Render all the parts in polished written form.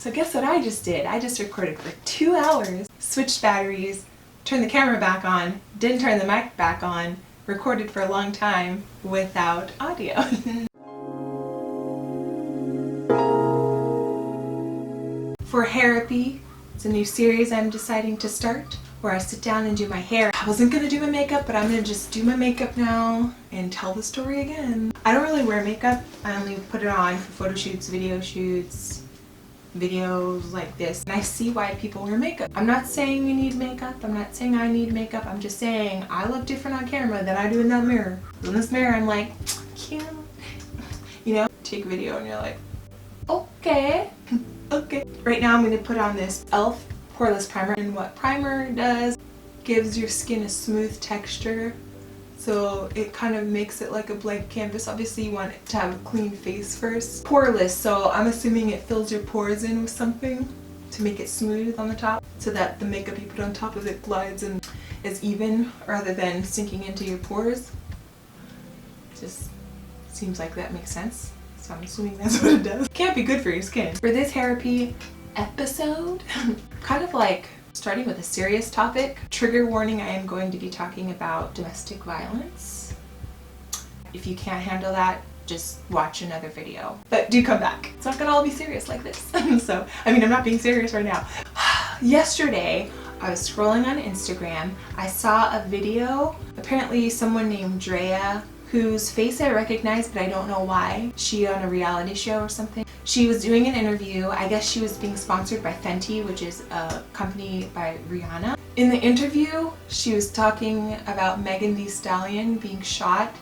So guess what I just did? I just recorded for 2 hours, switched batteries, turned the camera back on, didn't turn the mic back on, recorded for a long time without audio. For Hairapy, it's a new series I'm deciding to start where I sit down and do my hair. I wasn't gonna do my makeup, but I'm gonna just do my makeup now and tell the story again. I don't really wear makeup. I only put it on for photo shoots, video shoots, videos like this. And I see why people wear makeup. I'm not saying you need makeup. I'm not saying I need makeup. I'm just saying I look different on camera than I do in that mirror. In this mirror, I'm like, cute. You know, take a video and you're like, okay. Okay. Right now I'm going to put on this e.l.f. poreless primer, and what primer does, gives your skin a smooth texture, so it kind of makes it like a blank canvas. Obviously you want it to have a clean face first. Poreless, so I'm assuming it fills your pores in with something to make it smooth on the top, so that the makeup you put on top of it glides and is even rather than sinking into your pores. Just seems like that makes sense. So I'm assuming that's what it does. Can't be good for your skin. For this Hairapy episode, kind of like starting with a serious topic. Trigger warning, I am going to be talking about domestic violence. If you can't handle that, just watch another video. But do come back. It's not gonna all be serious like this. So, I mean, I'm not being serious right now. Yesterday, I was scrolling on Instagram. I saw a video, apparently someone named Drea, whose face I recognize, but I don't know why. She on a reality show or something. She was doing an interview. I guess she was being sponsored by Fenty, which is a company by Rihanna. In the interview, she was talking about Megan Thee Stallion being shot,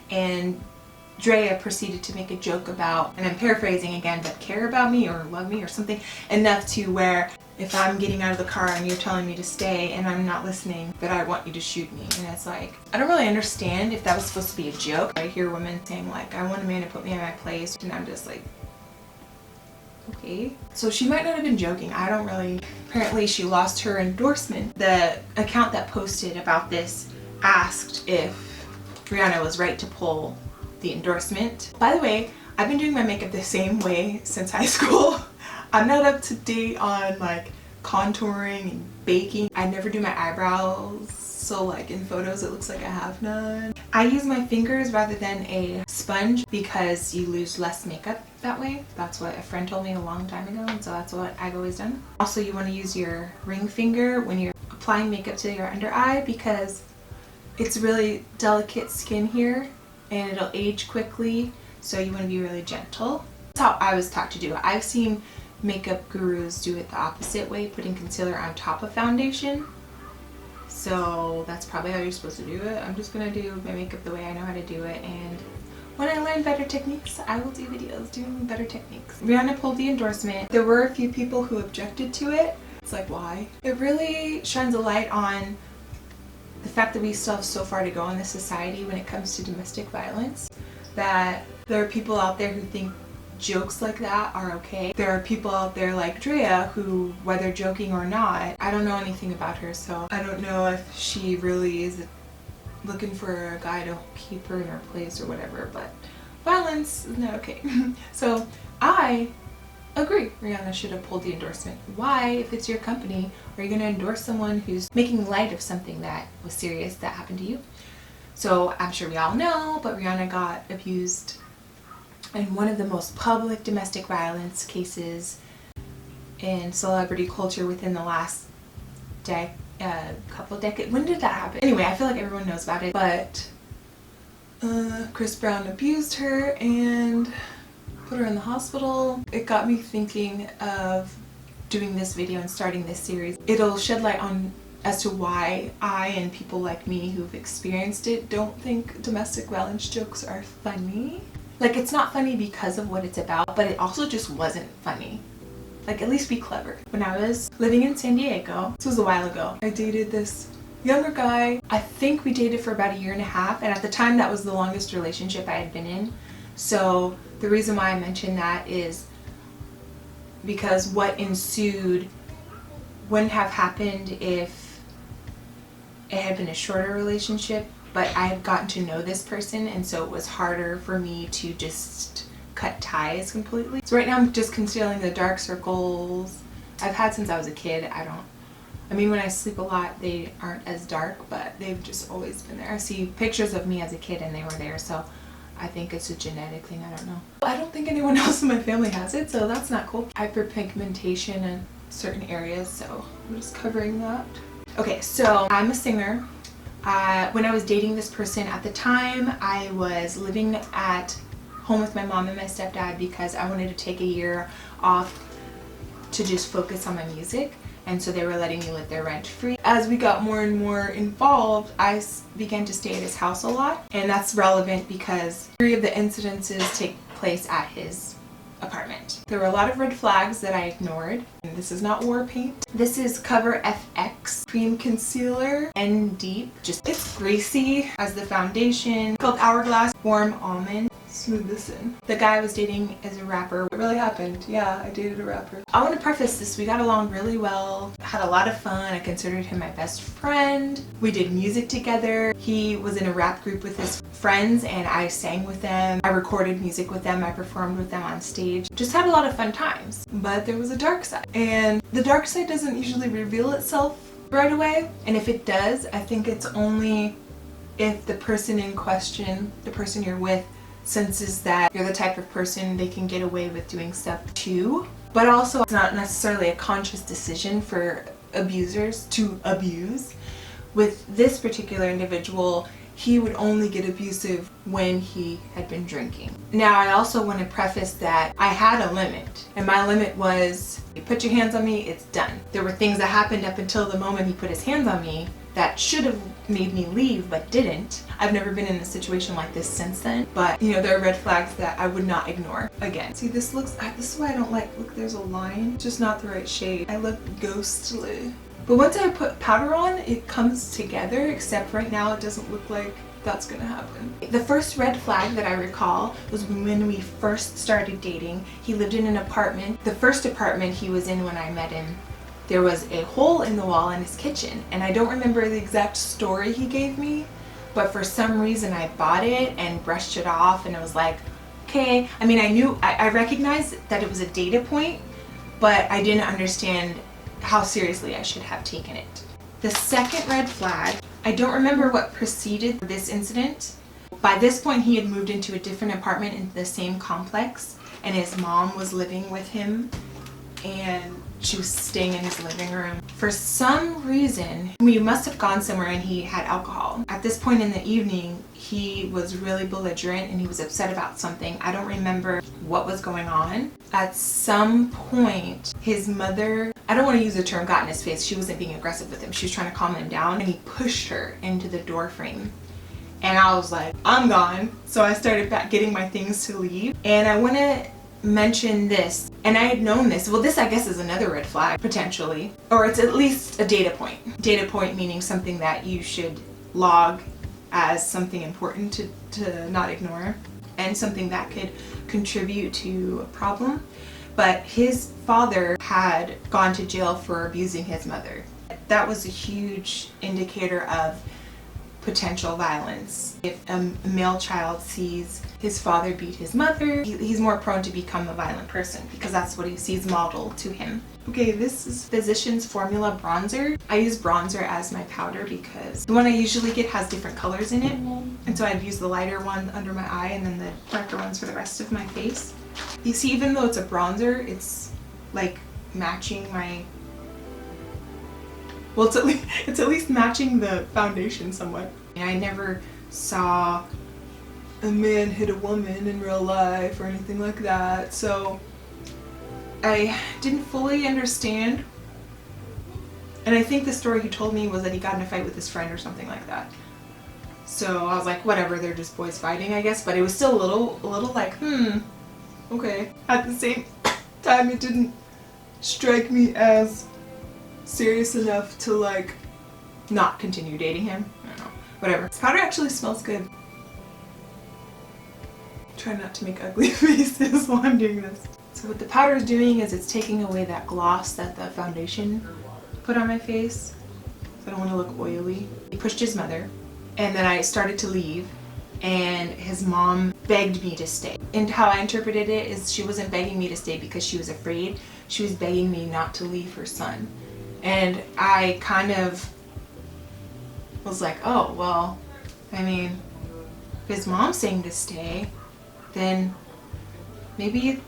and Drea proceeded to make a joke about, and I'm paraphrasing again, but care about me or love me or something enough to where if I'm getting out of the car and you're telling me to stay and I'm not listening, that I want you to shoot me. And it's like, I don't really understand if that was supposed to be a joke. I hear women saying like, I want a man to put me in my place, and I'm just like, okay. So she might not have been joking. I don't really. Apparently she lost her endorsement. The account that posted about this asked if Rihanna was right to pull the endorsement. By the way, I've been doing my makeup the same way since high school. I'm not up to date on like contouring and baking. I never do my eyebrows, so like in photos it looks like I have none. I use my fingers rather than a sponge because you lose less makeup that way. That's what a friend told me a long time ago, and so that's what I've always done. Also, you want to use your ring finger when you're applying makeup to your under eye because it's really delicate skin here and it'll age quickly, so you want to be really gentle. That's how I was taught to do it. I've seen makeup gurus do it the opposite way, putting concealer on top of foundation. So that's probably how you're supposed to do it. I'm just gonna do my makeup the way I know how to do it, and when I learn better techniques, I will do videos doing better techniques. Rihanna pulled the endorsement. There were a few people who objected to it. It's like, why? It really shines a light on the fact that we still have so far to go in this society when it comes to domestic violence, that there are people out there who think jokes like that are okay. There are people out there like Drea who, whether joking or not, I don't know anything about her, so I don't know if she really is looking for a guy to keep her in her place or whatever, but violence is not okay. So I agree, Rihanna should have pulled the endorsement. Why, if it's your company, are you going to endorse someone who's making light of something that was serious that happened to you? So I'm sure we all know, but Rihanna got abused in one of the most public domestic violence cases in celebrity culture within the last couple decades. When did that happen? Anyway, I feel like everyone knows about it, but Chris Brown abused her and put her in the hospital. It got me thinking of doing this video and starting this series. It'll shed light on as to why I and people like me who've experienced it don't think domestic violence jokes are funny. Like, it's not funny because of what it's about, but it also just wasn't funny. Like, at least be clever. When I was living in San Diego, this was a while ago, I dated this younger guy. I think we dated for about 1.5 years, and at the time that was the longest relationship I had been in. So the reason why I mention that is because what ensued wouldn't have happened if it had been a shorter relationship, but I had gotten to know this person, and so it was harder for me to just cut ties completely. So right now I'm just concealing the dark circles I've had since I was a kid. I mean, when I sleep a lot, they aren't as dark, but they've just always been there. I see pictures of me as a kid and they were there, so I think it's a genetic thing, I don't know. I don't think anyone else in my family has it, so that's not cool. Hyperpigmentation in certain areas, so I'm just covering that. Okay, so I'm a singer. When I was dating this person at the time, I was living at home with my mom and my stepdad because I wanted to take a year off to just focus on my music. And so they were letting me live there rent free. As we got more and more involved, I began to stay at his house a lot. And that's relevant because 3 of the incidences take place at his apartment. There were a lot of red flags that I ignored. And this is not war paint. This is Cover FX Cream Concealer and Deep. It's greasy as the foundation. Called Hourglass Warm Almond. Smooth this in. The guy I was dating is a rapper. It really happened. Yeah, I dated a rapper. I want to preface this. We got along really well. Had a lot of fun. I considered him my best friend. We did music together. He was in a rap group with his friends and I sang with them. I recorded music with them. I performed with them on stage. Just had a lot of fun times. But there was a dark side. And the dark side doesn't usually reveal itself right away. And if it does, I think it's only if the person in question, the person you're with, senses that you're the type of person they can get away with doing stuff to. But also, it's not necessarily a conscious decision for abusers to abuse. With this particular individual, he would only get abusive when he had been drinking. Now, I also want to preface that I had a limit, and my limit was, you put your hands on me, it's done. There were things that happened up until the moment he put his hands on me that should have made me leave but didn't. I've never been in a situation like this since then, but you know, there are red flags that I would not ignore. Again, see, this is why I don't like, look, there's a line, just not the right shade. I look ghostly. But once I put powder on, it comes together, except right now it doesn't look like that's gonna happen. The first red flag that I recall was when we first started dating. He lived in an apartment. The first apartment he was in when I met him, there was a hole in the wall in his kitchen, and I don't remember the exact story he gave me, but for some reason I bought it and brushed it off, and it was like, okay. I mean, I recognized that it was a data point, but I didn't understand how seriously I should have taken it. The second red flag, I don't remember what preceded this incident. By this point, he had moved into a different apartment in the same complex, and his mom was living with him, and she was staying in his living room. For some reason, we must have gone somewhere and he had alcohol. At this point in the evening, he was really belligerent and he was upset about something. I don't remember what was going on. At some point, his mother, I don't want to use the term got in his face. She wasn't being aggressive with him. She was trying to calm him down, and he pushed her into the door frame. And I was like, I'm gone. So I started back getting my things to leave. And I want to mention this, and I had known this. Well, this I guess is another red flag, potentially. Or it's at least a data point. Data point meaning something that you should log as something important to not ignore, and something that could contribute to a problem. But his father had gone to jail for abusing his mother. That was a huge indicator of potential violence. If a male child sees his father beat his mother, he's more prone to become a violent person because that's what he sees modeled to him. Okay, this is Physicians Formula bronzer. I use bronzer as my powder because the one I usually get has different colors in it, and so I'd use the lighter one under my eye and then the darker ones for the rest of my face. You see, even though it's a bronzer, it's like matching my, well, it's at least matching the foundation somewhat. I never saw a man hit a woman in real life or anything like that, so I didn't fully understand. And I think the story he told me was that he got in a fight with his friend or something like that. So I was like, whatever, they're just boys fighting, I guess. But it was still a little like, okay. At the same time, it didn't strike me as serious enough to like not continue dating him. I don't know. Whatever. This powder actually smells good. Try not to make ugly faces while I'm doing this. So what the powder is doing is it's taking away that gloss that the foundation put on my face. I don't want to look oily. He pushed his mother, and then I started to leave, and his mom begged me to stay. And how I interpreted it is she wasn't begging me to stay because she was afraid. She was begging me not to leave her son. And I kind of was like, oh, well, I mean, if his mom's saying to stay, then maybe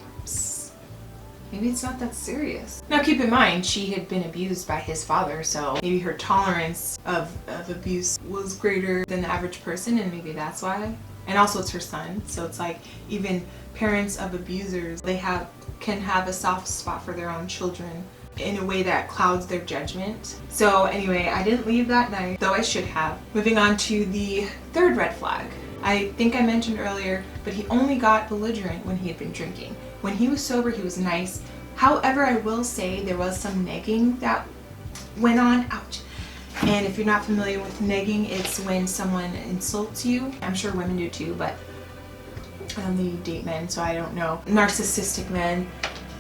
it's not that serious. Now keep in mind, she had been abused by his father, so maybe her tolerance of abuse was greater than the average person, and maybe that's why. And also it's her son, so it's like even parents of abusers, they can have a soft spot for their own children in a way that clouds their judgment. So anyway, I didn't leave that night, though I should have. Moving on to the third red flag. I think I mentioned earlier, but he only got belligerent when he had been drinking. When he was sober, he was nice. However, I will say there was some negging that went on. Ouch. And if you're not familiar with negging, it's when someone insults you. I'm sure women do too, but I only date men, so I don't know. Narcissistic men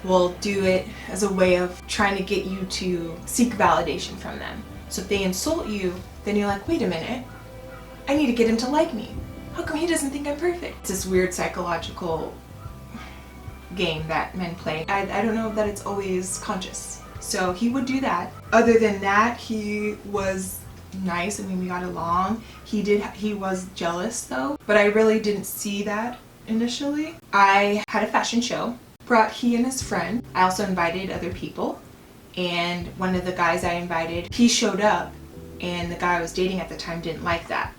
will do it as a way of trying to get you to seek validation from them. So if they insult you, then you're like, wait a minute, I need to get him to like me. How come he doesn't think I'm perfect? It's this weird psychological game that men play. I don't know that it's always conscious. So he would do that. Other than that, he was nice. I mean, we got along. He was jealous though, but I really didn't see that initially. I had a fashion show, brought he and his friend. I also invited other people, and one of the guys I invited, he showed up, and the guy I was dating at the time didn't like that.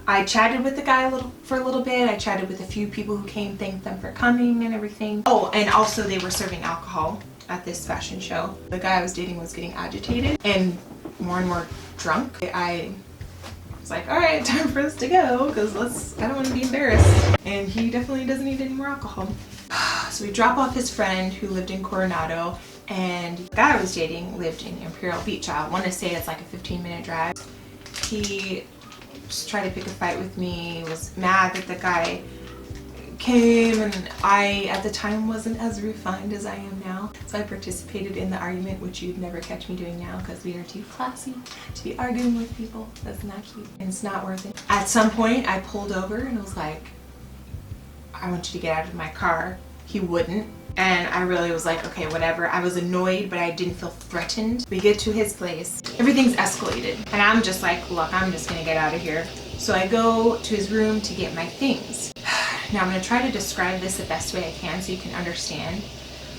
I chatted with the guy for a little bit. I chatted with a few people who came, thanked them for coming and everything. Oh, and also they were serving alcohol at this fashion show. The guy I was dating was getting agitated and more drunk. I was like, all right, time for us to go, because I don't want to be embarrassed. And he definitely doesn't need any more alcohol. So we drop off his friend who lived in Coronado, and the guy I was dating lived in Imperial Beach. I want to say it's like a 15-minute drive. He just tried to pick a fight with me, was mad that the guy came, and I at the time wasn't as refined as I am now, so I participated in the argument, which you'd never catch me doing now because we are too classy to be arguing with people. That's not cute and it's not worth it. At some point I pulled over and I was like, I want you to get out of my car. He wouldn't, and I really was like, okay, whatever. I was annoyed, but I didn't feel threatened. We get to his place, everything's escalated, and I'm just like, look, I'm just gonna get out of here. So I go to his room to get my things. Now I'm going to try to describe this the best way I can so you can understand.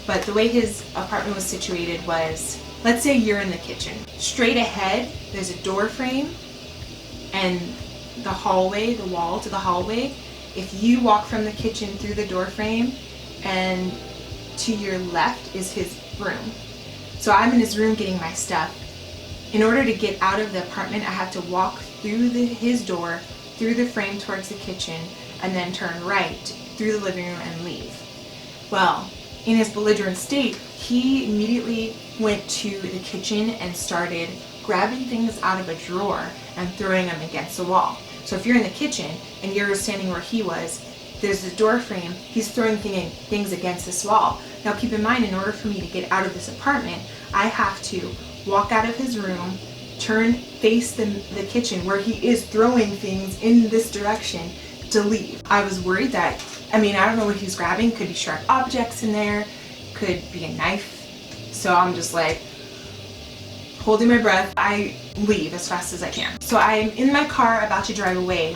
But the way his apartment was situated was, let's say you're in the kitchen. Straight ahead, there's a door frame, and the hallway, the wall to the hallway. If you walk from the kitchen through the door frame, and to your left is his room. So I'm in his room getting my stuff. In order to get out of the apartment, I have to walk through his door, through the frame towards the kitchen, and then turn right through the living room and leave. Well, in his belligerent state, he immediately went to the kitchen and started grabbing things out of a drawer and throwing them against the wall. So if you're in the kitchen and you're standing where he was, there's a door frame, he's throwing things against this wall. Now keep in mind, in order for me to get out of this apartment, I have to walk out of his room, face the kitchen where he is throwing things in this direction to leave. I was worried that, I don't know what he's grabbing. Could be sharp objects in there, could be a knife. So I'm just like holding my breath. I leave as fast as I can. So I'm in my car about to drive away.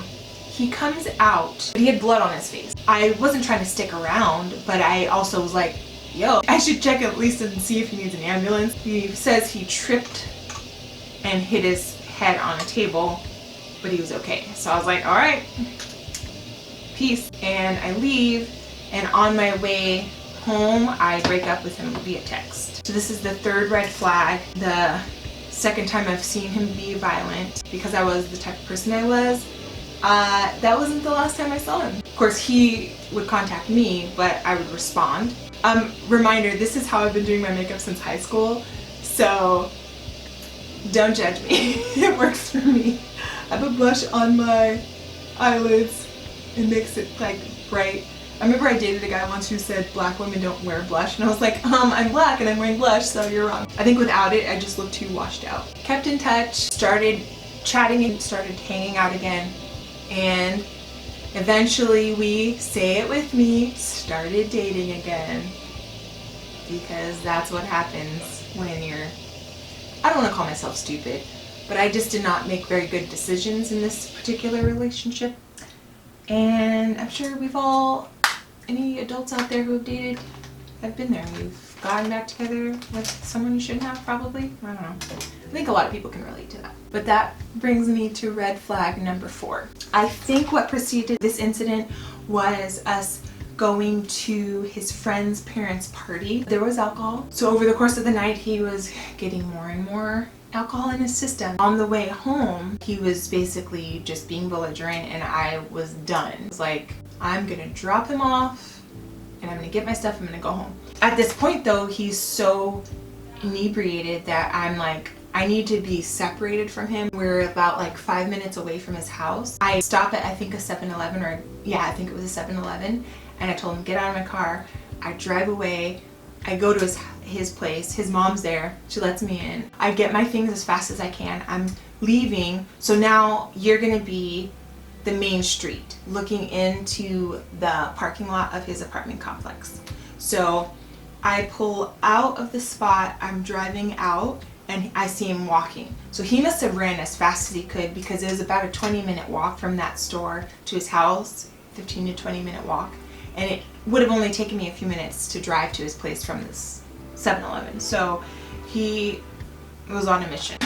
He comes out, but he had blood on his face. I wasn't trying to stick around, but I also was like, yo, I should check at least and see if he needs an ambulance. He says he tripped and hit his head on a table, but he was okay. So I was like, all right, peace. And I leave, and on my way home, I break up with him via text. So this is the third red flag. The second time I've seen him be violent, because I was the type of person I was. That wasn't the last time I saw him. Of course, he would contact me, but I would respond. Reminder, this is how I've been doing my makeup since high school, so don't judge me. It works for me. I put blush on my eyelids. It makes it like bright. I remember I dated a guy once who said black women don't wear blush, and I was like, I'm black and I'm wearing blush, so you're wrong. I think without it, I just look too washed out. Kept in touch, started chatting and started hanging out again. And eventually we, say it with me, started dating again. Because that's what happens when you're, I don't want to call myself stupid, but I just did not make very good decisions in this particular relationship. And I'm sure we've all, any adults out there who have dated, have been there. You've gotten back together with someone you shouldn't have, probably. I don't know. I think a lot of people can relate to that. But that brings me to red flag number 4. I think what preceded this incident was us going to his friend's parents' party. There was alcohol. So over the course of the night, he was getting more and more alcohol in his system. On the way home, he was basically just being belligerent, and I was done. It was like, I'm gonna drop him off and I'm gonna get my stuff, I'm gonna go home. At this point though, he's so inebriated that I'm like, I need to be separated from him. We're about like 5 minutes away from his house. I stop at, I think, a 7-Eleven, or yeah, I think it was a 7-Eleven, and I told him, get out of my car. I drive away. I go to his place. His mom's there. She lets me in. I get my things as fast as I can. I'm leaving. So now you're gonna be the main street looking into the parking lot of his apartment complex. So I pull out of the spot. I'm driving out and I see him walking. So he must have ran as fast as he could, because it was about a 20-minute walk from that store to his house, 15 to 20-minute walk. And it would have only taken me a few minutes to drive to his place from this 7-Eleven. So he was on a mission.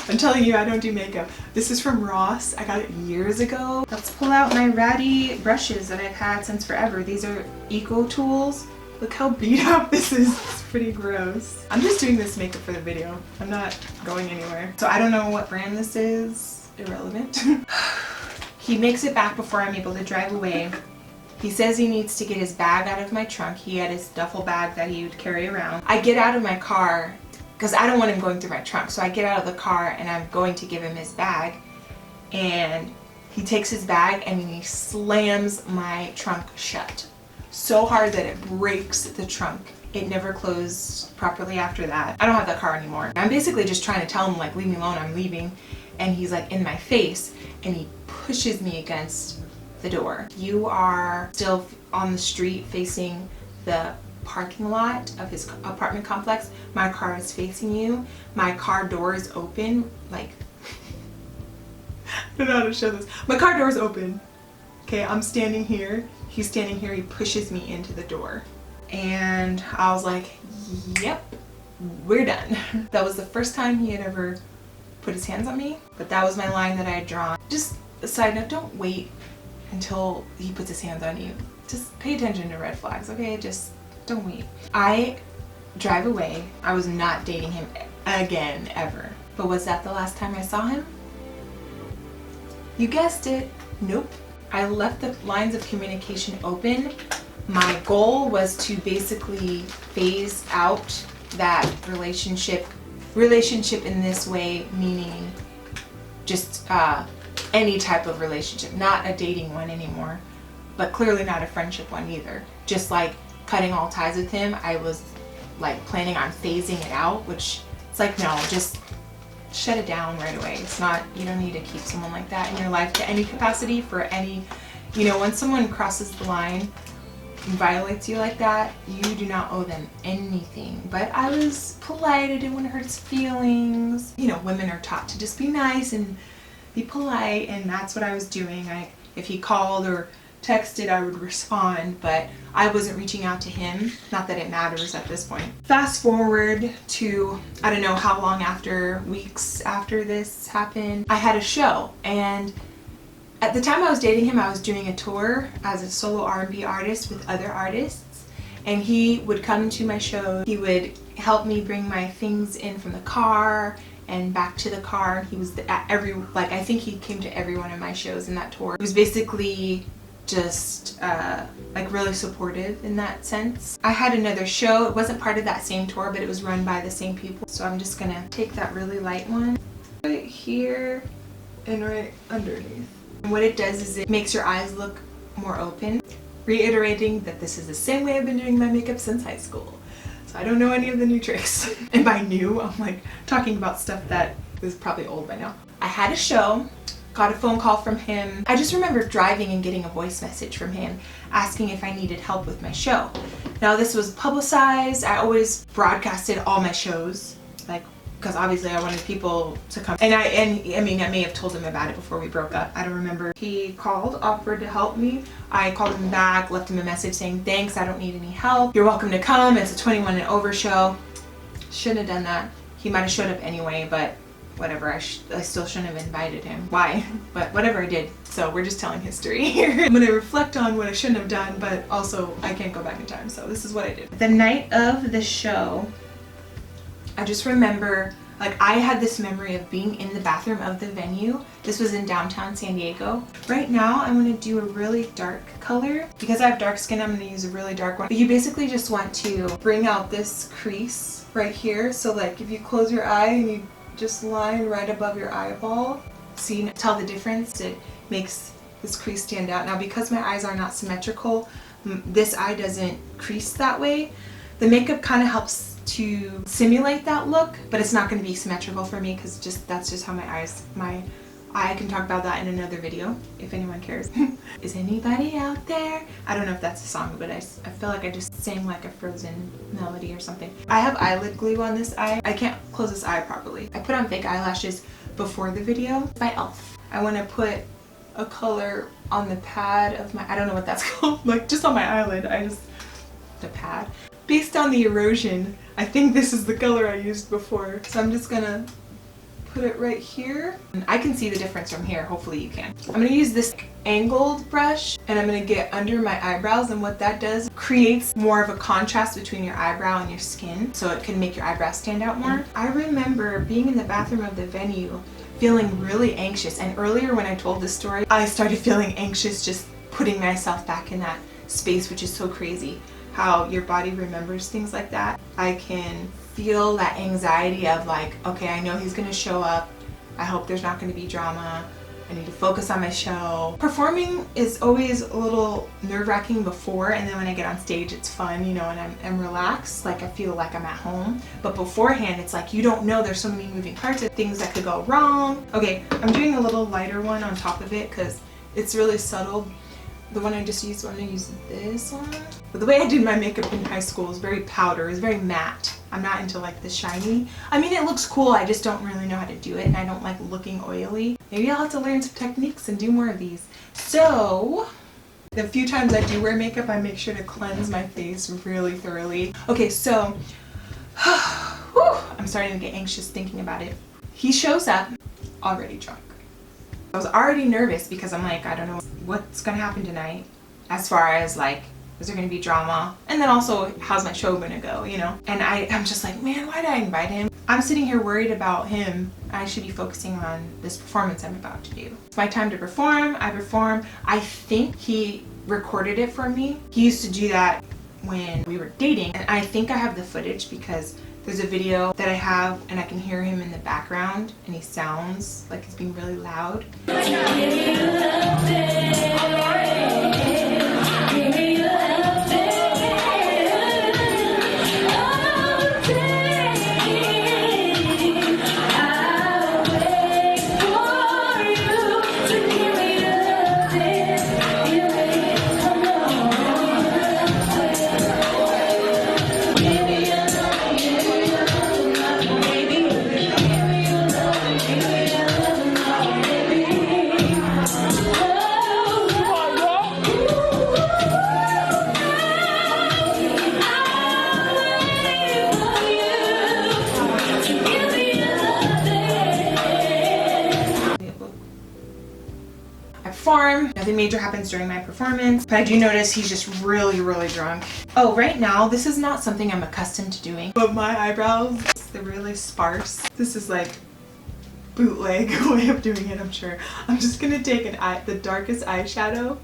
I'm telling you, I don't do makeup. This is from Ross. I got it years ago. Let's pull out my ratty brushes that I've had since forever. These are Eco Tools. Look how beat up this is. It's pretty gross. I'm just doing this makeup for the video. I'm not going anywhere. So I don't know what brand this is. Irrelevant. He makes it back before I'm able to drive away. He says he needs to get his bag out of my trunk. He had his duffel bag that he would carry around. I get out of my car because I don't want him going through my trunk. So I get out of the car and I'm going to give him his bag. And he takes his bag and he slams my trunk shut so hard that it breaks the trunk. It never closed properly after that. I don't have that car anymore. I'm basically just trying to tell him, like, leave me alone, I'm leaving. And he's like in my face and he pushes me against the door. You are still on the street facing the parking lot of his apartment complex. My car is facing you. My car door is open. Like, I don't know how to show this. My car door is open. Okay, I'm standing here. He's standing here. He pushes me into the door. And I was like, yep, we're done. That was the first time he had ever put his hands on me, but that was my line that I had drawn. Just a side note, don't wait until he puts his hands on you. Just pay attention to red flags, okay? Just don't wait. I drive away. I was not dating him again, ever. But was that the last time I saw him? You guessed it. Nope. I left the lines of communication open. My goal was to basically phase out that relationship in this way, meaning just any type of relationship, not a dating one anymore, but clearly not a friendship one either. Just like cutting all ties with him, I was like planning on phasing it out, which it's like, no, just shut it down right away. It's not, you don't need to keep someone like that in your life to any capacity for any, you know, when someone crosses the line and violates you like that, you do not owe them anything. But I was polite, I didn't want to hurt his feelings. You know, women are taught to just be nice and be polite, and that's what I was doing. If he called or texted, I would respond, but I wasn't reaching out to him. Not that it matters at this point. Fast forward to, I don't know how long after, weeks after this happened, I had a show, and at the time I was dating him, I was doing a tour as a solo R&B artist with other artists, and he would come to my show. He would help me bring my things in from the car and back to the car. He was at I think he came to every one of my shows in that tour. He was basically just like really supportive in that sense. I had another show. It wasn't part of that same tour, but it was run by the same people. So I'm just gonna take that really light one right here and right underneath. And what it does is it makes your eyes look more open, reiterating that this is the same way I've been doing my makeup since high school. So I don't know any of the new tricks. And by new, I'm like talking about stuff that is probably old by now. I had a show got a phone call from him. I just remember driving and getting a voice message from him asking if I needed help with my show. Now this was publicized. I always broadcasted all my shows, like, because obviously I wanted people to come. And I mean, I may have told him about it before we broke up. I don't remember. He called, offered to help me. I called him back, left him a message saying, thanks, I don't need any help. You're welcome to come. It's a 21 and over show. Shouldn't have done that. He might have showed up anyway, but whatever. I still shouldn't have invited him. Why? But whatever, I did. So we're just telling history here. I'm going to reflect on what I shouldn't have done, but also I can't go back in time. So this is what I did. The night of the show, I just remember, like, I had this memory of being in the bathroom of the venue. This was in downtown San Diego. Right now, I'm going to do a really dark color. Because I have dark skin, I'm going to use a really dark one. But you basically just want to bring out this crease right here. So like if you close your eye and you just line right above your eyeball, so you tell the difference. It makes this crease stand out. Now because my eyes are not symmetrical, this eye doesn't crease that way. The makeup kind of helps to simulate that look, but it's not going to be symmetrical for me because that's just how I can talk about that in another video if anyone cares. Is anybody out there? I don't know if that's a song, but I feel like I just sang like a Frozen melody or something. I have eyelid glue on this eye. I can't close this eye properly. I put on fake eyelashes before the video by e.l.f. I want to put a color on the pad of my, I don't know what that's called, like just on my eyelid. The pad. Based on the erosion, I think this is the color I used before. So I'm just gonna put it right here. And I can see the difference from here, hopefully you can. I'm gonna use this angled brush and I'm gonna get under my eyebrows, and what that does, creates more of a contrast between your eyebrow and your skin, so it can make your eyebrows stand out more. I remember being in the bathroom of the venue feeling really anxious, and earlier when I told this story, I started feeling anxious just putting myself back in that space, which is so crazy. How your body remembers things like that. I can feel that anxiety of like, okay, I know he's gonna show up. I hope there's not gonna be drama. I need to focus on my show. Performing is always a little nerve-wracking before, and then when I get on stage it's fun, you know, and I'm relaxed, like I feel like I'm at home. But beforehand it's like you don't know, there's so many moving parts of things that could go wrong. Okay, I'm doing a little lighter one on top of it because it's really subtle. The one I just used, I'm gonna use this one. But the way I did my makeup in high school is very powder, it's very matte. I'm not into like the shiny. I mean, it looks cool, I just don't really know how to do it, and I don't like looking oily. Maybe I'll have to learn some techniques and do more of these. So, the few times I do wear makeup, I make sure to cleanse my face really thoroughly. Okay, so, I'm starting to get anxious thinking about it. He shows up already drunk. I was already nervous because I'm like, I don't know what's gonna happen tonight, as far as like, is there gonna be drama, and then also how's my show gonna go, you know? And I'm just like, man, why did I invite him? I'm sitting here worried about him. I should be focusing on this performance I'm about to do. It's my time to perform. I perform. I think he recorded it for me. He used to do that when we were dating, and I think I have the footage because there's a video that I have and I can hear him in the background and he sounds like he's being really loud. Nothing major happens during my performance, but I do notice he's just really drunk. Oh, right now, this is not something I'm accustomed to doing, but my eyebrows, they're really sparse. This is like bootleg way of doing it, I'm sure. I'm just gonna take the darkest eyeshadow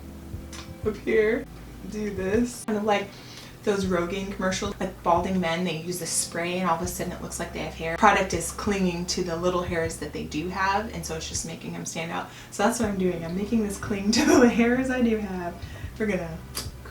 up here, do this, kind of like those Rogaine commercials, like balding men, they use the spray and all of a sudden it looks like they have hair. Product is clinging to the little hairs that they do have, and so it's just making them stand out. So that's what I'm doing. I'm making this cling to the hairs I do have. We're gonna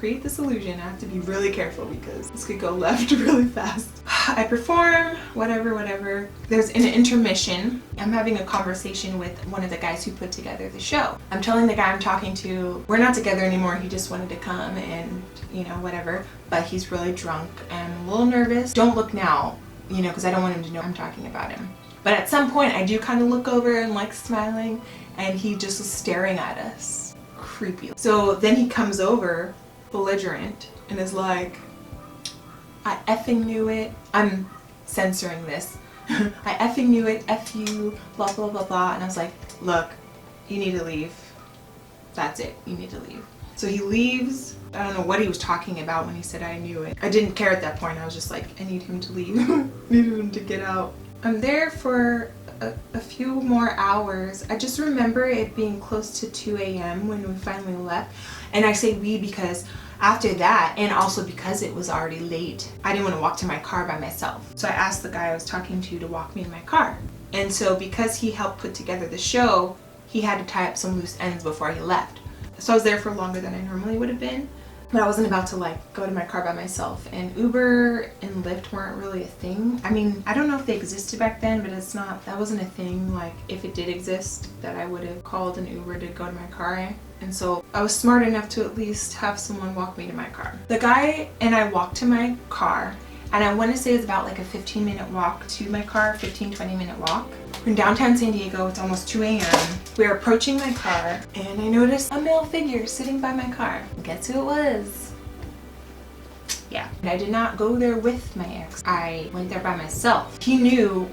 create this illusion, I have to be really careful because this could go left really fast. I perform, whatever. There's an intermission. I'm having a conversation with one of the guys who put together the show. I'm telling the guy I'm talking to, we're not together anymore, he just wanted to come and, you know, whatever. But he's really drunk and I'm a little nervous. Don't look now, you know, because I don't want him to know I'm talking about him. But at some point I do kind of look over and like smiling, and he just was staring at us. Creepy. So then he comes over, belligerent, and is like, I effing knew it. I'm censoring this. I effing knew it, F you, blah blah blah blah. And I was like, look, you need to leave. That's it, you need to leave. So he leaves. I don't know what he was talking about when he said I knew it. I didn't care at that point. I was just like, I need him to leave. Need him to get out. I'm there for a few more hours. I just remember it being close to 2 a.m. when we finally left. And I say we because after that, and also because it was already late, I didn't want to walk to my car by myself. So I asked the guy I was talking to walk me in my car. And so because he helped put together the show, he had to tie up some loose ends before he left. So I was there for longer than I normally would have been. But I wasn't about to like go to my car by myself, and Uber and Lyft weren't really a thing. I mean, I don't know if they existed back then, but that wasn't a thing. Like if it did exist, that I would have called an Uber to go to my car. And so I was smart enough to at least have someone walk me to my car. The guy and I walked to my car, and I want to say it's about like a 15-minute walk to my car, 15-20-minute walk. We're in downtown San Diego, it's almost 2 a.m. We're approaching my car, and I noticed a male figure sitting by my car. Guess who it was? Yeah. I did not go there with my ex. I went there by myself. He knew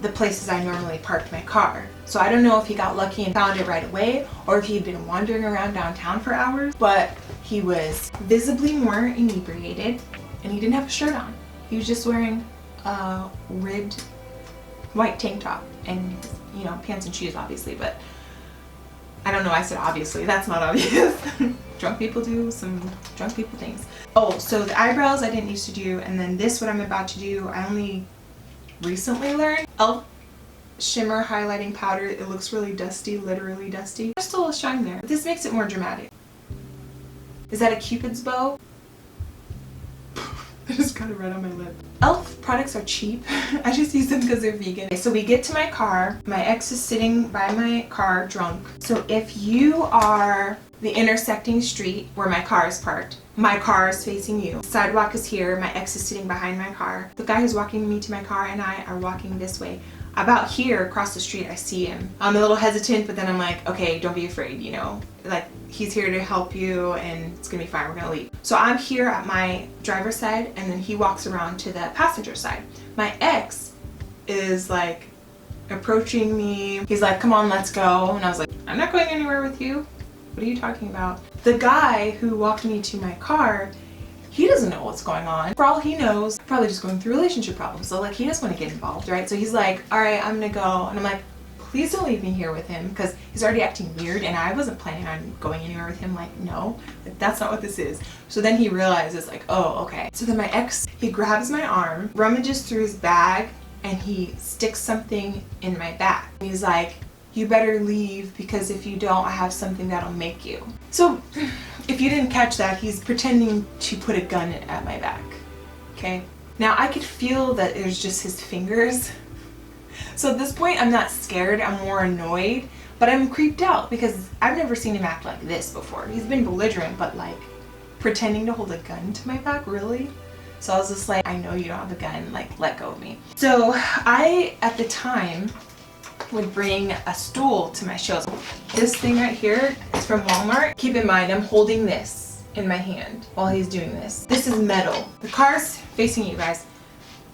the places I normally parked my car. So I don't know if he got lucky and found it right away, or if he'd been wandering around downtown for hours, but he was visibly more inebriated, and he didn't have a shirt on. He was just wearing a ribbed white tank top and, you know, pants and shoes obviously, but I don't know, I said obviously, that's not obvious. Drunk people do some drunk people things. Oh, so the eyebrows I didn't used to do, and then this, what I'm about to do, I only recently learned. e.l.f. shimmer highlighting powder. It looks really dusty, literally dusty. There's still a shine there. This makes it more dramatic. Is that a Cupid's bow? I just got it right on my lip. e.l.f. products are cheap. I just use them because they're vegan. Okay, so we get to my car. My ex is sitting by my car drunk. So if you are the intersecting street where my car is parked, my car is facing you. Sidewalk is here. My ex is sitting behind my car. The guy who's walking me to my car and I are walking this way. About here across the street, I see him. I'm a little hesitant, but then I'm like, okay, don't be afraid, you know, like he's here to help you and it's gonna be fine, we're gonna leave. So I'm here at my driver's side, and then he walks around to the passenger side. My ex is like approaching me. He's like, come on, let's go. And I was like, I'm not going anywhere with you. What are you talking about? The guy who walked me to my car, he doesn't know what's going on. For all he knows, I'm probably just going through relationship problems. So like, he doesn't want to get involved, right? So he's like, all right, I'm gonna go. And I'm like, please don't leave me here with him, because he's already acting weird and I wasn't planning on going anywhere with him. Like, no, like, that's not what this is. So then he realizes like, oh, okay. So then my ex, he grabs my arm, rummages through his bag, and he sticks something in my back. And he's like, you better leave, because if you don't, I have something that'll make you. So if you didn't catch that, he's pretending to put a gun at my back, okay? Now I could feel that it was just his fingers. So at this point, I'm not scared, I'm more annoyed, but I'm creeped out because I've never seen him act like this before. He's been belligerent, but like pretending to hold a gun to my back, really? So I was just like, I know you don't have a gun, like let go of me. So I, at the time, would bring a stool to my shows. This thing right here is from Walmart. Keep in mind, I'm holding this in my hand while he's doing this. This is metal. The car's facing you guys.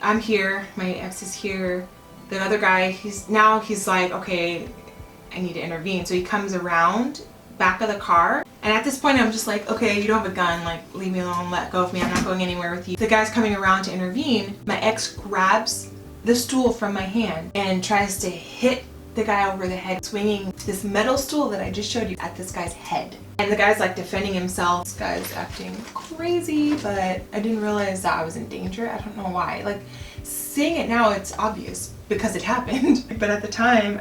I'm here, my ex is here. The other guy, he's like, okay, I need to intervene. So he comes around back of the car. And at this point, I'm just like, okay, you don't have a gun, like leave me alone, let go of me, I'm not going anywhere with you. The guy's coming around to intervene. My ex grabs the stool from my hand and tries to hit the guy over the head, swinging this metal stool that I just showed you at this guy's head. And the guy's like defending himself. This guy's acting crazy, but I didn't realize that I was in danger. I don't know why. Like, seeing it now, it's obvious because it happened. But at the time,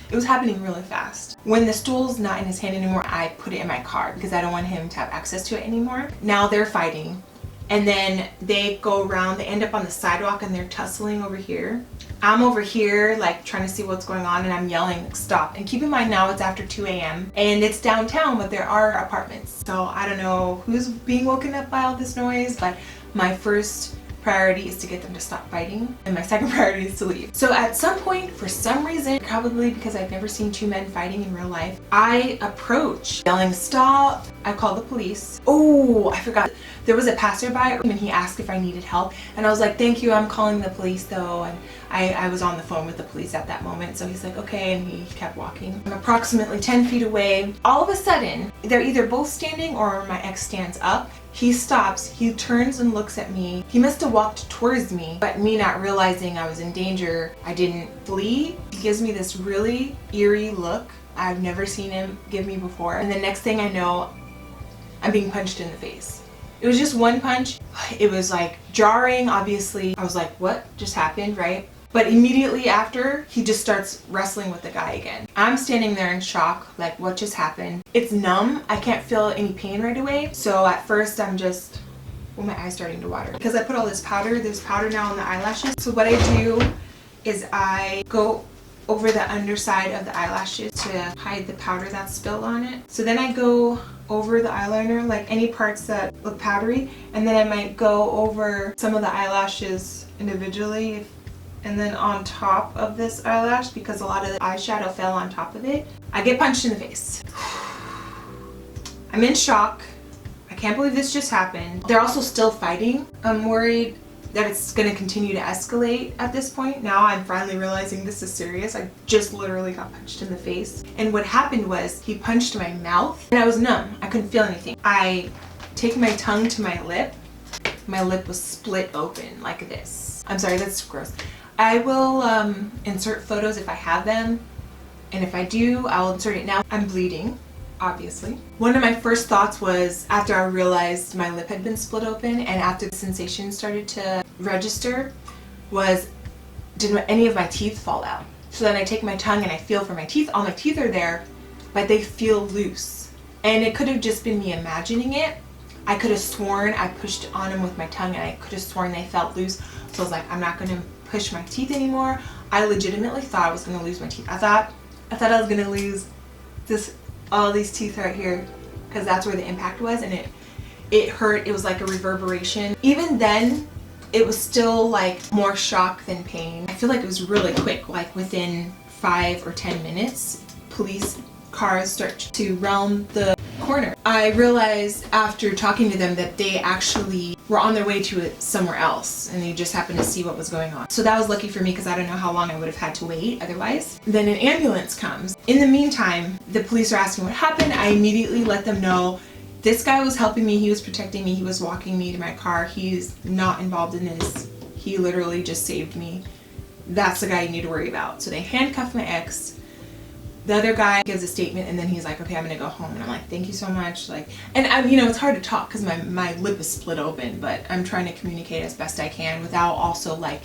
It was happening really fast. When the stool's not in his hand anymore, I put it in my car because I don't want him to have access to it anymore. Now they're fighting. And then they go around, they end up on the sidewalk and they're tussling over here. I'm over here like trying to see what's going on, and I'm yelling, like, stop. And keep in mind now it's after 2 a.m. and it's downtown, but there are apartments. So I don't know who's being woken up by all this noise, but my first priority is to get them to stop fighting, and my second priority is to leave. So at some point, for some reason, probably because I've never seen two men fighting in real life, I approach yelling, stop. I call the police. Oh, I forgot. There was a passerby and he asked if I needed help, and I was like, thank you, I'm calling the police though. And I was on the phone with the police at that moment, so he's like, okay, and he kept walking. I'm approximately 10 feet away. All of a sudden, they're either both standing or my ex stands up. He stops, he turns and looks at me. He must have walked towards me, but me not realizing I was in danger, I didn't flee. He gives me this really eerie look I've never seen him give me before. And the next thing I know, I'm being punched in the face. It was just one punch. It was like jarring, obviously. I was like, what just happened, right? But immediately after, he just starts wrestling with the guy again. I'm standing there in shock, like, what just happened? It's numb. I can't feel any pain right away. So at first I'm just, well, my eye's starting to water. Because I put all this powder, there's powder now on the eyelashes. So what I do is I go over the underside of the eyelashes to hide the powder that's spilled on it. So then I go over the eyeliner, like any parts that look powdery, and then I might go over some of the eyelashes individually, and then on top of this eyelash, because a lot of the eyeshadow fell on top of it. I get punched in the face. I'm in shock. I can't believe this just happened. They're also still fighting. I'm worried that it's gonna continue to escalate at this point. Now I'm finally realizing this is serious. I just literally got punched in the face. And what happened was he punched my mouth and I was numb. I couldn't feel anything. I take my tongue to my lip. My lip was split open like this. I'm sorry, that's gross. I will insert photos if I have them, and if I do, I'll insert it now. I'm bleeding, obviously. One of my first thoughts was, after I realized my lip had been split open and after the sensation started to register, was, did any of my teeth fall out? So then I take my tongue and I feel for my teeth. All my teeth are there, but they feel loose. And it could have just been me imagining it. I could have sworn I pushed on them with my tongue and I could have sworn they felt loose. So I was like, I'm not gonna push my teeth anymore. I legitimately thought I was gonna lose my teeth. I thought I was gonna lose all these teeth right here, because that's where the impact was, and it hurt. It was like a reverberation. Even then, it was still like more shock than pain. I feel like it was really quick, like within 5 or 10 minutes, police cars start to round the corner. I realized after talking to them that they actually were on their way to it somewhere else, and they just happened to see what was going on. So that was lucky for me, because I don't know how long I would have had to wait otherwise. Then an ambulance comes. In the meantime, the police are asking what happened. I immediately let them know this guy was helping me, he was protecting me, he was walking me to my car, he's not involved in this, he literally just saved me. That's the guy you need to worry about. So they handcuffed my ex. The other guy gives a statement, and then he's like, okay, I'm gonna go home. And I'm like, thank you so much. Like, and it's hard to talk because my lip is split open, but I'm trying to communicate as best I can without also like,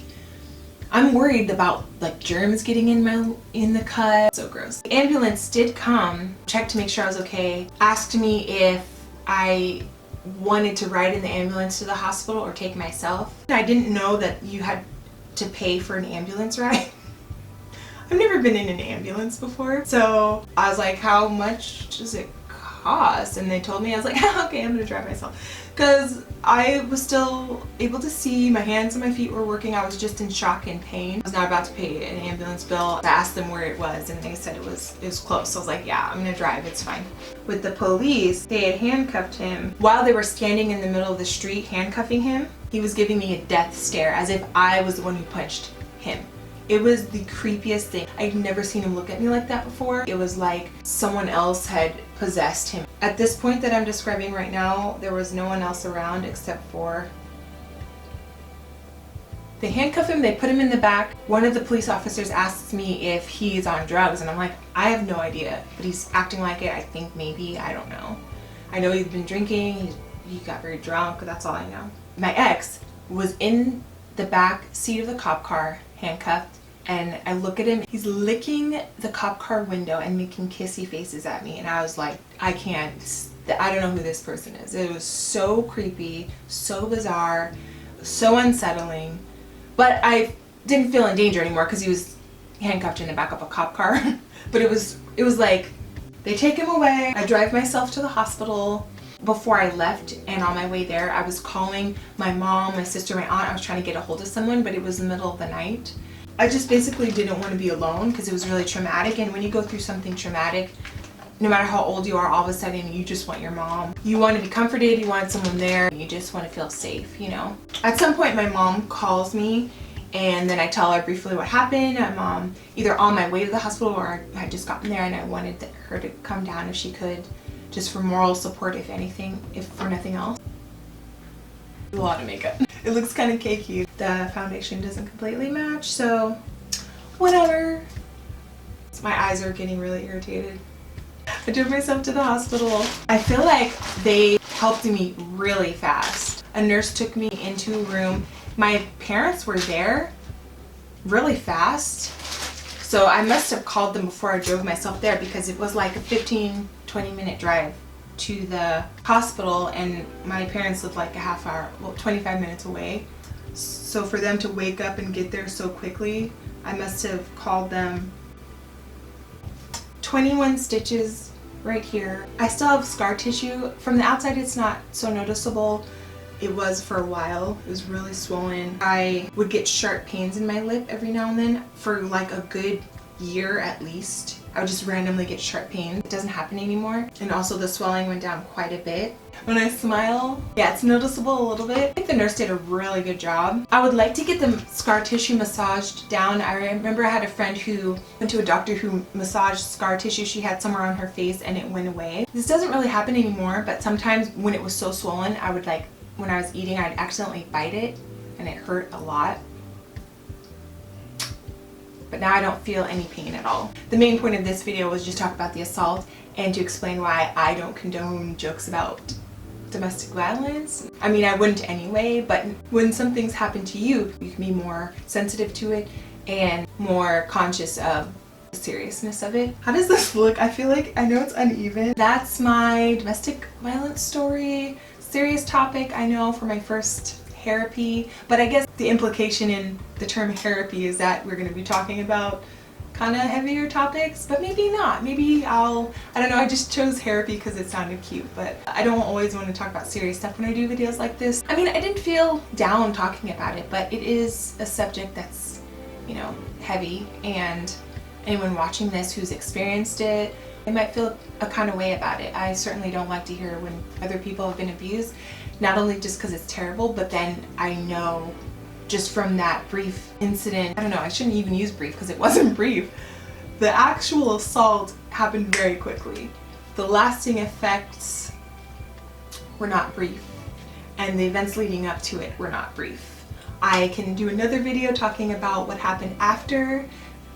I'm worried about like germs getting in the cut. So gross. The ambulance did come, checked to make sure I was okay, asked me if I wanted to ride in the ambulance to the hospital or take myself. I didn't know that you had to pay for an ambulance ride. I've never been in an ambulance before, so I was like, how much does it cost? And they told me. I was like, okay, I'm gonna drive myself, because I was still able to see, my hands and my feet were working. I was just in shock and pain. I was not about to pay an ambulance bill. I asked them where it was, and they said it was close. So I was like, yeah, I'm gonna drive, it's fine. With the police, they had handcuffed him. While they were standing in the middle of the street handcuffing him, he was giving me a death stare as if I was the one who punched him. It was the creepiest thing. I'd never seen him look at me like that before. It was like someone else had possessed him. At this point that I'm describing right now, there was no one else around except for... They handcuff him, they put him in the back. One of the police officers asks me if he's on drugs, and I'm like, I have no idea, but he's acting like it. I think maybe, I don't know. I know he's been drinking, he got very drunk, that's all I know. My ex was in the back seat of the cop car, handcuffed, and I look at him. He's licking the cop car window and making kissy faces at me, and I was like, I don't know who this person is. It was so creepy, so bizarre, so unsettling, but I didn't feel in danger anymore because he was handcuffed in the back of a cop car. But it was like, they take him away. I drive myself to the hospital. Before I left and on my way there, I was calling my mom, my sister, my aunt. I was trying to get a hold of someone, but it was the middle of the night. I just basically didn't want to be alone because it was really traumatic. And when you go through something traumatic, no matter how old you are, all of a sudden you just want your mom. You want to be comforted, you want someone there, you just want to feel safe, you know? At some point my mom calls me, and then I tell her briefly what happened. I'm either on my way to the hospital or I had just gotten there, and I wanted her to come down if she could, just for moral support, if anything, if for nothing else. A lot of makeup. It looks kind of cakey. The foundation doesn't completely match, so whatever. My eyes are getting really irritated. I drove myself to the hospital. I feel like they helped me really fast. A nurse took me into a room. My parents were there really fast. So I must have called them before I drove myself there, because it was like a 15-20 minute drive to the hospital, and my parents lived like a half hour, 25 minutes away. So for them to wake up and get there so quickly, I must have called them. 21 stitches right here. I still have scar tissue. From the outside it's not so noticeable. It was for a while. It was really swollen. I would get sharp pains in my lip every now and then for like a good year at least. I would just randomly get sharp pains. It doesn't happen anymore. And also the swelling went down quite a bit. When I smile, yeah, it's noticeable a little bit. I think the nurse did a really good job. I would like to get the scar tissue massaged down. I remember I had a friend who went to a doctor who massaged scar tissue she had somewhere on her face, and it went away. This doesn't really happen anymore, but sometimes when it was so swollen, I would like, when I was eating, I'd accidentally bite it and it hurt a lot. But now I don't feel any pain at all. The main point of this video was just talk about the assault and to explain why I don't condone jokes about domestic violence. I mean, I wouldn't anyway, but when something's happened to you, you can be more sensitive to it and more conscious of the seriousness of it. How does this look? I feel like, I know it's uneven. That's my domestic violence story. Serious topic, I know, for my first Hairapy, but I guess the implication in the term Hairapy is that we're going to be talking about kind of heavier topics, but maybe not. Maybe I don't know, I just chose Hairapy because it sounded cute, but I don't always want to talk about serious stuff when I do videos like this. I mean, I didn't feel down talking about it, but it is a subject that's, you know, heavy, and anyone watching this who's experienced it, they might feel a kind of way about it. I certainly don't like to hear when other people have been abused, not only just because it's terrible, but then I know just from that brief incident, I don't know, I shouldn't even use brief because it wasn't brief. The actual assault happened very quickly. The lasting effects were not brief, and the events leading up to it were not brief. I can do another video talking about what happened after.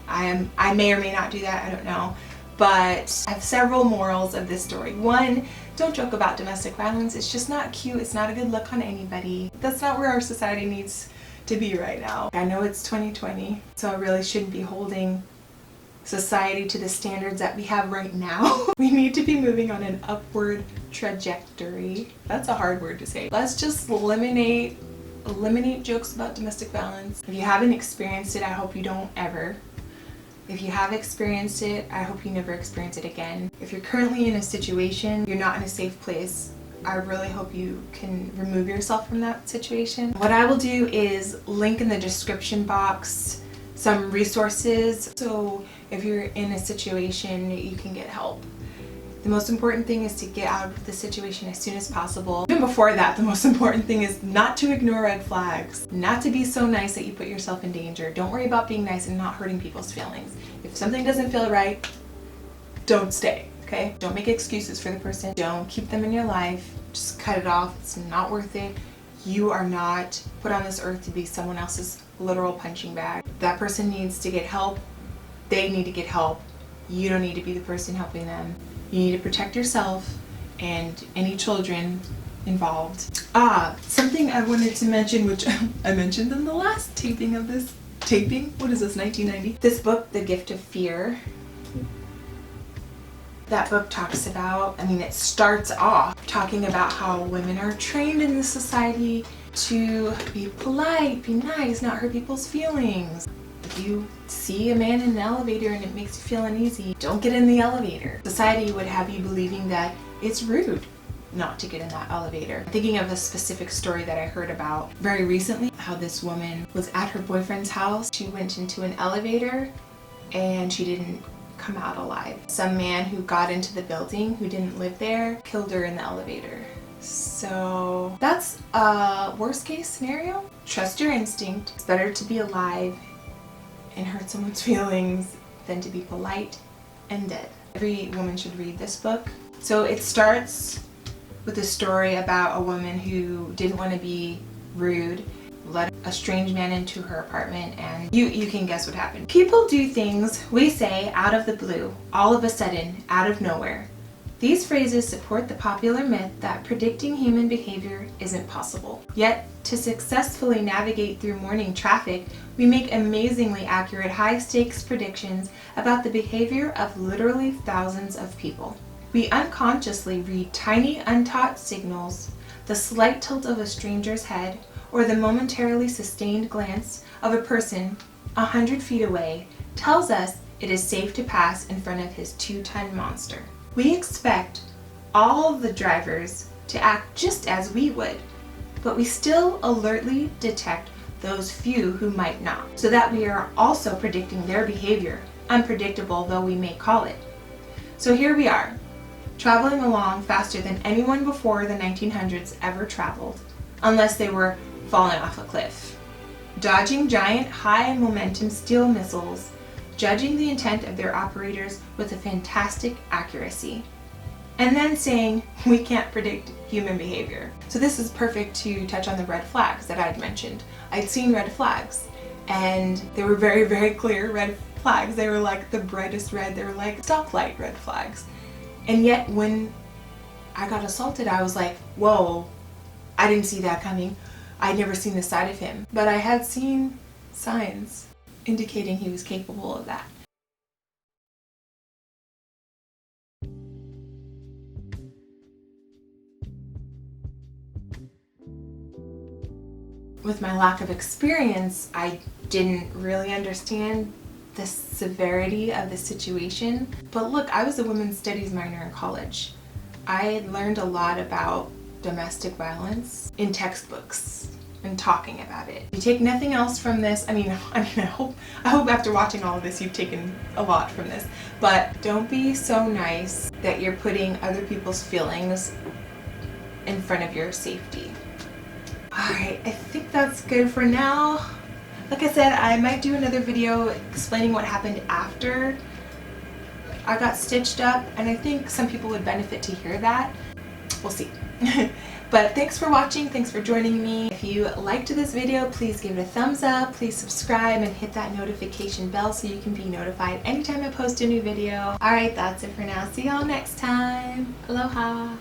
I may or may not do that, I don't know. But I have several morals of this story. One, don't joke about domestic violence. It's just not cute. It's not a good look on anybody. That's not where our society needs to be right now. I know it's 2020, so I really shouldn't be holding society to the standards that we have right now. We need to be moving on an upward trajectory. That's a hard word to say. Let's just eliminate jokes about domestic violence. If you haven't experienced it, I hope you don't ever. If you have experienced it, I hope you never experience it again. If you're currently in a situation, you're not in a safe place, I really hope you can remove yourself from that situation. What I will do is link in the description box some resources, so if you're in a situation, you can get help. The most important thing is to get out of the situation as soon as possible. Even before that, the most important thing is not to ignore red flags, not to be so nice that you put yourself in danger. Don't worry about being nice and not hurting people's feelings. If something doesn't feel right, don't stay, okay? Don't make excuses for the person. Don't keep them in your life. Just cut it off. It's not worth it. You are not put on this earth to be someone else's literal punching bag. That person needs to get help. They need to get help. You don't need to be the person helping them. You need to protect yourself and any children involved. Something I wanted to mention, which I mentioned in the last taping of this taping. What is this, 1990? This book, The Gift of Fear, that book talks about, it starts off talking about how women are trained in this society to be polite, be nice, not hurt people's feelings. If you see a man in an elevator and it makes you feel uneasy, don't get in the elevator. Society would have you believing that it's rude not to get in that elevator. I'm thinking of a specific story that I heard about very recently, how this woman was at her boyfriend's house. She went into an elevator and she didn't come out alive. Some man who got into the building, who didn't live there, killed her in the elevator. So that's a worst case scenario. Trust your instinct. It's better to be alive and hurt someone's feelings than to be polite and dead. Every woman should read this book. So it starts with a story about a woman who didn't want to be rude, let a strange man into her apartment, and you can guess what happened. People do things we say out of the blue, all of a sudden, out of nowhere. These phrases support the popular myth that predicting human behavior isn't possible. Yet, to successfully navigate through morning traffic, we make amazingly accurate high-stakes predictions about the behavior of literally thousands of people. We unconsciously read tiny, untaught signals, the slight tilt of a stranger's head, or the momentarily sustained glance of a person 100 feet away tells us it is safe to pass in front of his 2-ton monster. We expect all of the drivers to act just as we would, but we still alertly detect those few who might not, so that we are also predicting their behavior, unpredictable though we may call it. So here we are, traveling along faster than anyone before the 1900s ever traveled, unless they were falling off a cliff, dodging giant high momentum steel missiles, judging the intent of their operators with a fantastic accuracy, and then saying we can't predict human behavior. So this is perfect to touch on the red flags that I'd mentioned. I'd seen red flags and they were very, very clear red flags. They were like the brightest red. They were like stoplight red flags. And yet when I got assaulted, I was like, whoa, I didn't see that coming. I'd never seen this side of him, but I had seen signs indicating he was capable of that. With my lack of experience, I didn't really understand the severity of the situation. But look, I was a women's studies minor in college. I had learned a lot about domestic violence in textbooks and talking about it. You take nothing else from this. I hope after watching all of this you've taken a lot from this. But don't be so nice that you're putting other people's feelings in front of your safety. Alright, I think that's good for now. Like I said, I might do another video explaining what happened after I got stitched up, and I think some people would benefit to hear that. We'll see. But thanks for watching, thanks for joining me. If you liked this video, please give it a thumbs up, please subscribe and hit that notification bell so you can be notified anytime I post a new video. Alright, that's it for now. See y'all next time. Aloha!